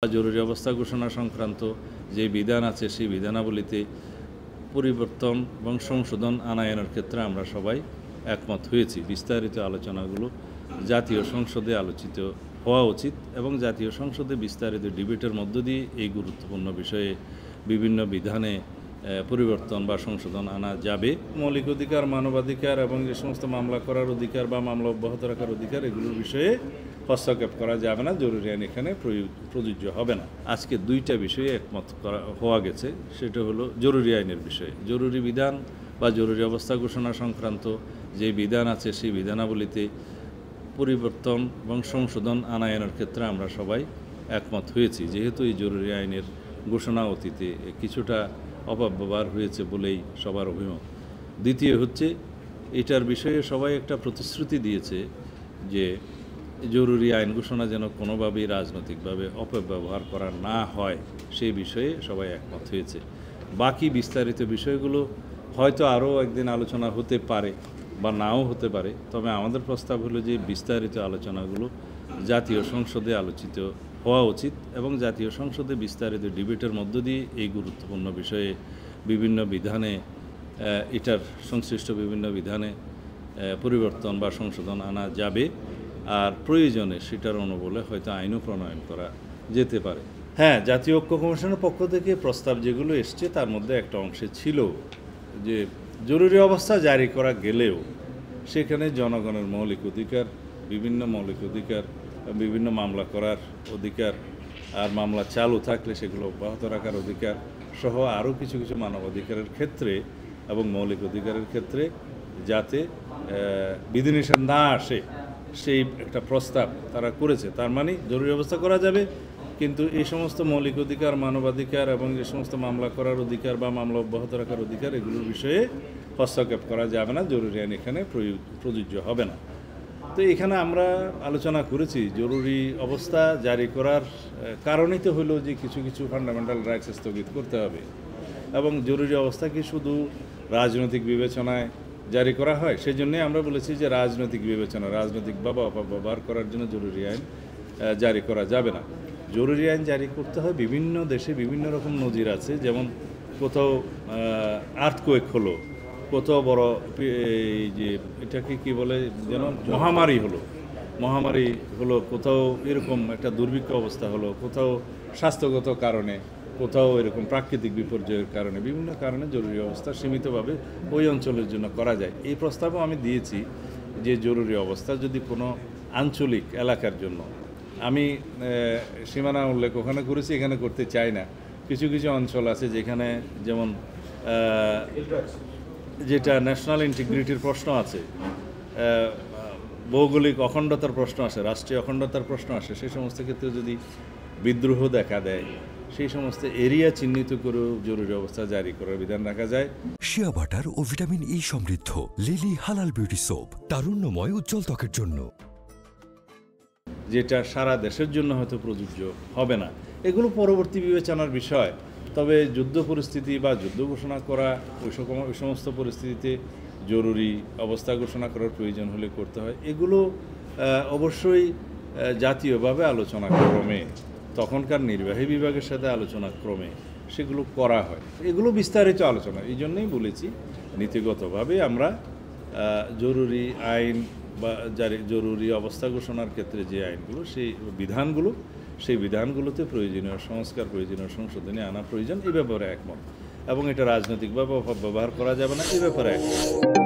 জরুরি অবস্থা ঘোষণা সংক্রান্ত যে বিধান আছে সেই বিধানাবলীতে পরিবর্তন এবং সংশোধন আনায়নের ক্ষেত্রে আমরা সবাই একমত হয়েছি। বিস্তারিত আলোচনাগুলো জাতীয় সংসদে আলোচিত হওয়া উচিত এবং জাতীয় সংসদে বিস্তারিত ডিবেটের মধ্য দিয়ে এই গুরুত্বপূর্ণ বিষয়ে বিভিন্ন বিধানে পরিবর্তন বা সংশোধন আনা যাবে। মৌলিক অধিকার, মানবাধিকার এবং যে সমস্ত মামলা করার অধিকার বা মামলা অব্যাহত রাখার অধিকার, এগুলোর বিষয়ে হস্তক্ষেপ করা যাবে না, জরুরি আইন এখানে প্রযোজ্য হবে না। আজকে দুইটা বিষয়ে একমত হওয়া গেছে, সেটা হলো জরুরি আইনের বিষয়ে। জরুরি বিধান বা জরুরি অবস্থা ঘোষণা সংক্রান্ত যে বিধান আছে সেই বিধানাবলীতে পরিবর্তন এবং সংশোধন আনায়নের ক্ষেত্রে আমরা সবাই একমত হয়েছি। যেহেতু এই জরুরি আইনের ঘোষণা অতীতে কিছুটা অপব্যবহার হয়েছে বলেই সবার অভিমত। দ্বিতীয় হচ্ছে, এটার বিষয়ে সবাই একটা প্রতিশ্রুতি দিয়েছে যে জরুরি আইন ঘোষণা যেন কোনোভাবেই রাজনৈতিকভাবে অপব্যবহার করা না হয়, সেই বিষয়ে সবাই একমত হয়েছে। বাকি বিস্তারিত বিষয়গুলো হয়তো আরও একদিন আলোচনা হতে পারে বা নাও হতে পারে, তবে আমাদের প্রস্তাব হলো যে বিস্তারিত আলোচনাগুলো জাতীয় সংসদে আলোচিত হওয়া উচিত এবং জাতীয় সংসদে বিস্তারিত ডিবেটের মধ্য দিয়ে এই গুরুত্বপূর্ণ বিষয়ে বিভিন্ন বিধানে এটার সংশ্লিষ্ট বিভিন্ন বিধানে পরিবর্তন বা সংশোধন আনা যাবে। আর প্রয়োজনে সেটার অনুবলে হয়তো আইনও প্রণয়ন করা যেতে পারে। হ্যাঁ, জাতীয় ঐক্য কমিশনের পক্ষ থেকে প্রস্তাব যেগুলো এসছে তার মধ্যে একটা অংশে ছিল যে জরুরি অবস্থা জারি করা গেলেও সেখানে জনগণের মৌলিক অধিকার, বিভিন্ন মৌলিক অধিকার, বিভিন্ন মামলা করার অধিকার আর মামলা চালু থাকলে সেগুলো অব্যাহত রাখার অধিকার সহ আরও কিছু কিছু মানবাধিকারের ক্ষেত্রে এবং মৌলিক অধিকারের ক্ষেত্রে যাতে বিধিনিষেধ না আসে সেই একটা প্রস্তাব তারা করেছে। তার মানে জরুরি অবস্থা করা যাবে, কিন্তু এই সমস্ত মৌলিক অধিকার, মানবাধিকার এবং যে সমস্ত মামলা করার অধিকার বা মামলা অব্যাহত রাখার অধিকার, এগুলোর বিষয়ে হস্তক্ষেপ করা যাবে না, জরুরি আইন এখানে প্রযোজ্য হবে না। তো এখানে আমরা আলোচনা করেছি জরুরি অবস্থা জারি করার কারণই তো হলো যে কিছু কিছু ফান্ডামেন্টাল রাইটস স্থগিত করতে হবে এবং জরুরি অবস্থা কি শুধু রাজনৈতিক বিবেচনায় জারি করা হয়, সেই জন্যই আমরা বলেছি যে রাজনৈতিক বিবেচনা, রাজনৈতিকভাবে অপব্যবহার করার জন্য জরুরি আইন জারি করা যাবে না। জরুরি আইন জারি করতে হয়, বিভিন্ন দেশে বিভিন্ন রকম নজির আছে। যেমন কোথাও আর্থকোয়েক হলো, কোথাও বড় এই যে এটাকে কি বলে যেন মহামারী হলো, কোথাও এরকম একটা দুর্ভিক্ষ অবস্থা হলো, কোথাও স্বাস্থ্যগত কারণে, কোথাও এরকম প্রাকৃতিক বিপর্যয়ের কারণে, বিভিন্ন কারণে জরুরি অবস্থা সীমিতভাবে ওই অঞ্চলের জন্য করা যায়। এই প্রস্তাবও আমি দিয়েছি যে জরুরি অবস্থা যদি কোনো আঞ্চলিক এলাকার জন্য, আমি সীমানা উল্লেখ ওখানে করেছি, এখানে করতে চাই না। কিছু কিছু অঞ্চল আছে যেখানে যেমন যেটা ন্যাশনাল ইন্টিগ্রিটির প্রশ্ন আছে, ভৌগোলিক অখণ্ডতার প্রশ্ন আসে, রাষ্ট্রীয় অখণ্ডতার প্রশ্ন আসে, সেই সমস্ত ক্ষেত্রে যদি বিদ্রোহ দেখা দেয়, সেই সমস্ত এরিয়া চিহ্নিত করেও জরুরি অবস্থা জারি করার বিধান রাখা যায়। শিয়া বাটার ও ভিটামিন ই সমৃদ্ধ লিলি হালাল বিউটি সোপ, তারুণ্যময় উজ্জ্বল ত্বকের জন্য, যেটা সারা দেশের জন্য হয়তো প্রযোজ্য হবে না। এগুলো পরবর্তী বিবেচনার বিষয়। তবে যুদ্ধ পরিস্থিতি বা যুদ্ধ ঘোষণা করা, ওই সমস্ত পরিস্থিতিতে জরুরি অবস্থা ঘোষণা করার প্রয়োজন হলে করতে হয়। এগুলো অবশ্যই জাতীয়ভাবে আলোচনা ক্রমে, তখনকার নির্বাহী বিভাগের সাথে আলোচনা ক্রমে সেগুলো করা হয়। এগুলো বিস্তারিত আলোচনা। এই জন্যই বলেছি নীতিগতভাবে আমরা জরুরি আইন বা জরুরি অবস্থা ঘোষণার ক্ষেত্রে যে আইনগুলো, সেই বিধানগুলোতে প্রয়োজনীয় সংস্কার, প্রয়োজনীয় সংশোধনী আনা প্রয়োজন, এই ব্যাপারে একমত এবং এটা রাজনৈতিকভাবে অপব্যবহার করা যাবে না, এই ব্যাপারে একমত।